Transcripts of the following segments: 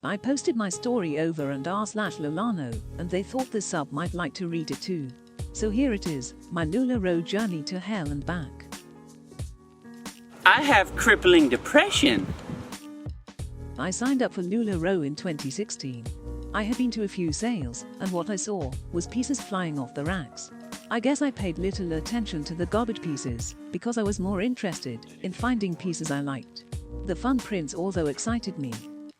I posted my story over and r/lulano, and they thought the sub might like to read it too. So here it is, my Lula Roe journey to hell and back. I have crippling depression. I signed up for Lula Roe in 2016. I had been to a few sales, and what I saw was pieces flying off the racks. I guess I paid little attention to the garbage pieces, because I was more interested in finding pieces I liked. The fun prints also excited me.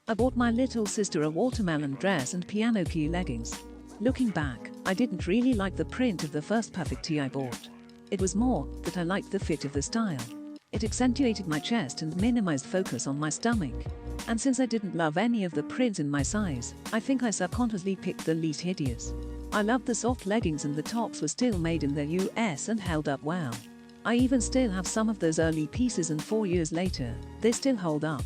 I bought my little sister a watermelon dress and piano key leggings. Looking back, I didn't really like the print of the first perfect tee I bought. It was more that I liked the fit of the style. It accentuated my chest and minimized focus on my stomach. And since I didn't love any of the prints in my size, I think I subconsciously picked the least hideous. I loved the soft leggings, and the tops were still made in the US and held up well. I even still have some of those early pieces, and 4 years later, they still hold up.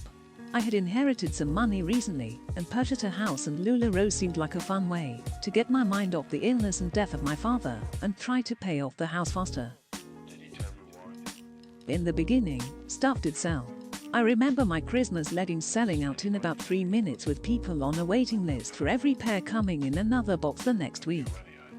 I had inherited some money recently and purchased a house, and Lula Roe seemed like a fun way to get my mind off the illness and death of my father and try to pay off the house faster. In the beginning, stuff did sell. I remember my Christmas leggings selling out in about 3 minutes, with people on a waiting list for every pair coming in another box the next week.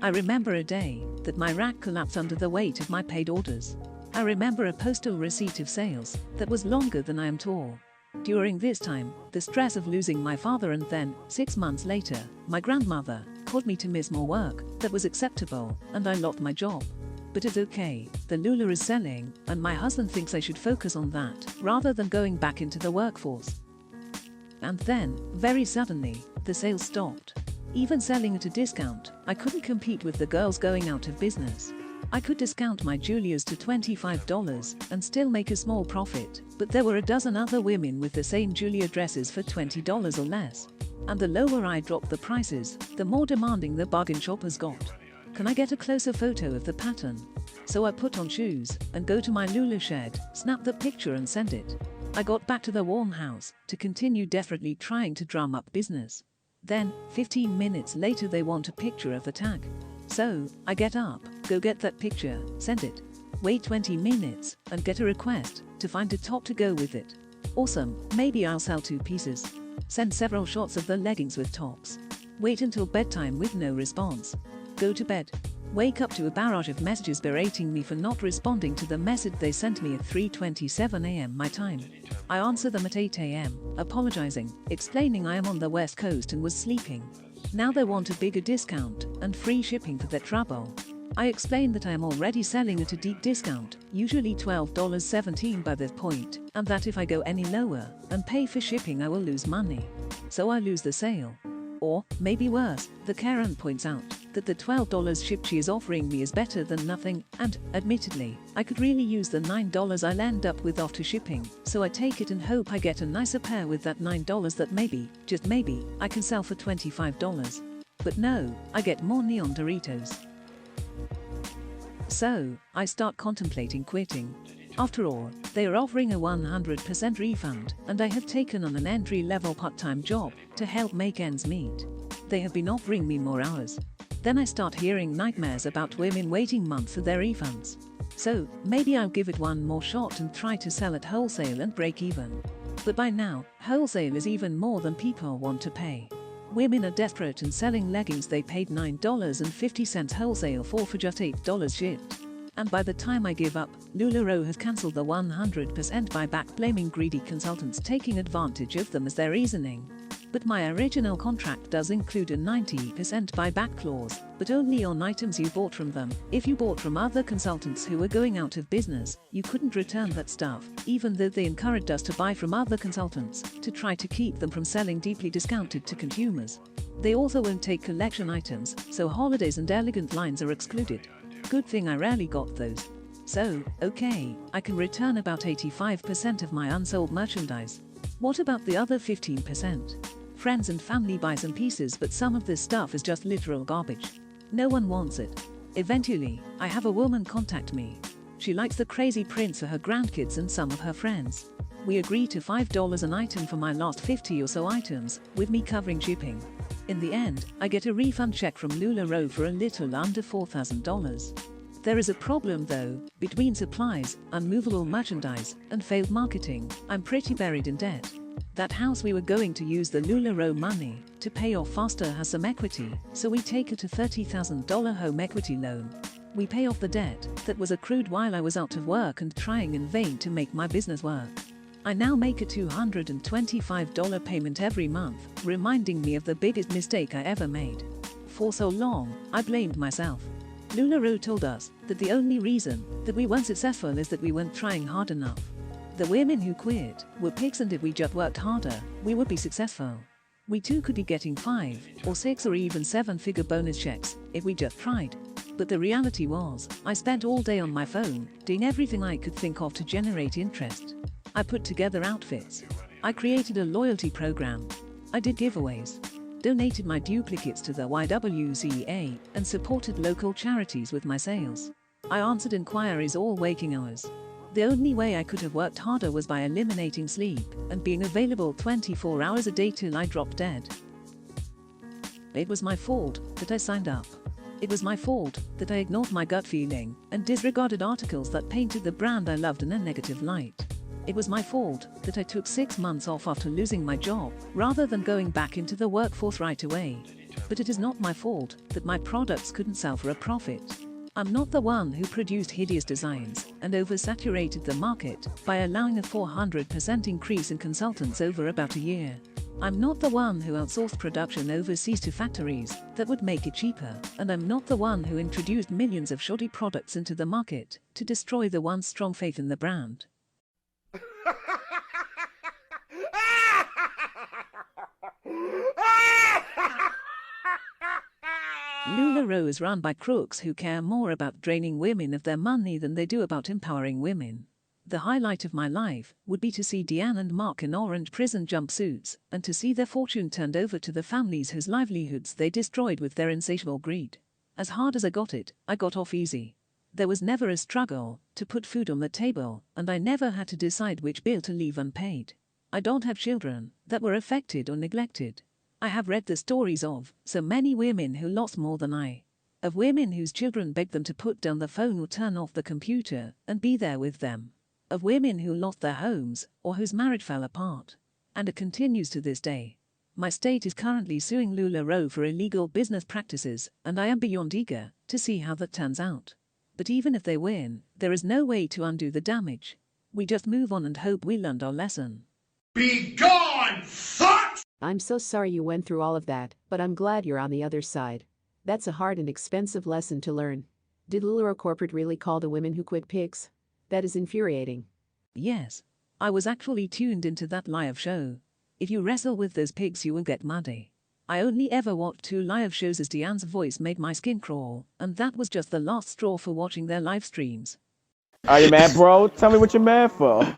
I remember a day that my rack collapsed under the weight of my paid orders. I remember a postal receipt of sales that was longer than I am tall. During this time, the stress of losing my father, and then, 6 months later, my grandmother caused me to miss more work that was acceptable, and I lost my job. But it's okay, the Lula is selling, and my husband thinks I should focus on that rather than going back into the workforce. And then, very suddenly, the sales stopped. Even selling at a discount, I couldn't compete with the girls going out of business. I could discount my Julias to $25 and still make a small profit, but there were a dozen other women with the same Julia dresses for $20 or less. And the lower I dropped the prices, the more demanding the bargain shoppers got. Can I get a closer photo of the pattern? So I put on shoes and go to my Lula shed, snap the picture and send it. I got back to the warm house to continue desperately trying to drum up business. Then, 15 minutes later, they want a picture of the tag. So, I get up, go get that picture, send it. Wait 20 minutes and get a request to find a top to go with it. Awesome, maybe I'll sell 2 pieces. Send several shots of the leggings with tops. Wait until bedtime with no response. Go to bed. Wake up to a barrage of messages berating me for not responding to the message they sent me at 3:27 a.m. my time. I answer them at 8 a.m, apologizing, explaining I am on the West Coast and was sleeping. Now they want a bigger discount and free shipping for their trouble. I explain that I am already selling at a deep discount, usually $12.17 by this point, and that if I go any lower and pay for shipping I will lose money. So I lose the sale. Or, maybe worse, the Karen points out that the $12 ship she is offering me is better than nothing, and, admittedly, I could really use the $9 I'll end up with after shipping, so I take it and hope I get a nicer pair with that $9 that maybe, just maybe, I can sell for $25. But no, I get more neon Doritos. So, I start contemplating quitting. After all, they are offering a 100% refund, and I have taken on an entry-level part-time job to help make ends meet. They have been offering me more hours. Then I start hearing nightmares about women waiting months for their refunds. So, maybe I'll give it one more shot and try to sell at wholesale and break even. But by now, wholesale is even more than people want to pay. Women are desperate and selling leggings they paid $9.50 wholesale for just $8 shipped. And by the time I give up, Lula Roe has cancelled the 100% buyback, blaming greedy consultants taking advantage of them as their reasoning. But my original contract does include a 90% buyback clause, but only on items you bought from them. If you bought from other consultants who were going out of business, you couldn't return that stuff, even though they encouraged us to buy from other consultants to try to keep them from selling deeply discounted to consumers. They also won't take collection items, so holidays and elegant lines are excluded. Good thing I rarely got those. So, okay, I can return about 85% of my unsold merchandise. What about the other 15%? Friends and family buy some pieces, but some of this stuff is just literal garbage. No one wants it. Eventually, I have a woman contact me. She likes the crazy prints for her grandkids and some of her friends. We agree to $5 an item for my last 50 or so items, with me covering shipping. In the end, I get a refund check from Lula Roe for a little under $4,000. There is a problem though. Between supplies, unmovable merchandise, and failed marketing, I'm pretty buried in debt. That house we were going to use the Lula Roe money to pay off faster has some equity, so we take it a $30,000 home equity loan. We pay off the debt that was accrued while I was out of work and trying in vain to make my business work. I now make a $225 payment every month, reminding me of the biggest mistake I ever made. For so long, I blamed myself. Lula Roe told us that the only reason that we weren't successful is that we weren't trying hard enough. The women who quit were pigs, and if we just worked harder, we would be successful. We too could be getting 5 or 6 or even 7-figure bonus checks if we just tried. But the reality was, I spent all day on my phone, doing everything I could think of to generate interest. I put together outfits. I created a loyalty program. I did giveaways, donated my duplicates to the YWCA, and supported local charities with my sales. I answered inquiries all waking hours. The only way I could have worked harder was by eliminating sleep and being available 24 hours a day till I dropped dead. It was my fault that I signed up. It was my fault that I ignored my gut feeling and disregarded articles that painted the brand I loved in a negative light. It was my fault that I took 6 months off after losing my job rather than going back into the workforce right away. But it is not my fault that my products couldn't sell for a profit. I'm not the one who produced hideous designs and oversaturated the market by allowing a 400% increase in consultants over about a year. I'm not the one who outsourced production overseas to factories that would make it cheaper, and I'm not the one who introduced millions of shoddy products into the market to destroy the once strong faith in the brand. Lula Roe is run by crooks who care more about draining women of their money than they do about empowering women. The highlight of my life would be to see Deanne and Mark in orange prison jumpsuits and to see their fortune turned over to the families whose livelihoods they destroyed with their insatiable greed. As hard as I got off easy. There was never a struggle to put food on the table, and I never had to decide which bill to leave unpaid. I don't have children that were affected or neglected. I have read the stories of so many women who lost more than I. Of women whose children begged them to put down the phone or turn off the computer and be there with them. Of women who lost their homes or whose marriage fell apart. And it continues to this day. My state is currently suing Lula Roe for illegal business practices, and I am beyond eager to see how that turns out. But even if they win, there is no way to undo the damage. We just move on and hope we learned our lesson. Be gone, fuck! I'm so sorry you went through all of that, but I'm glad you're on the other side. That's a hard and expensive lesson to learn. Did LuluRoe Corporate really call the women who quit pigs? That is infuriating. Yes. I was actually tuned into that live show. If you wrestle with those pigs, you will get muddy. I only ever watched 2 live shows as Deanne's voice made my skin crawl, and that was just the last straw for watching their live streams. Are you mad, bro? Tell me what you're mad for.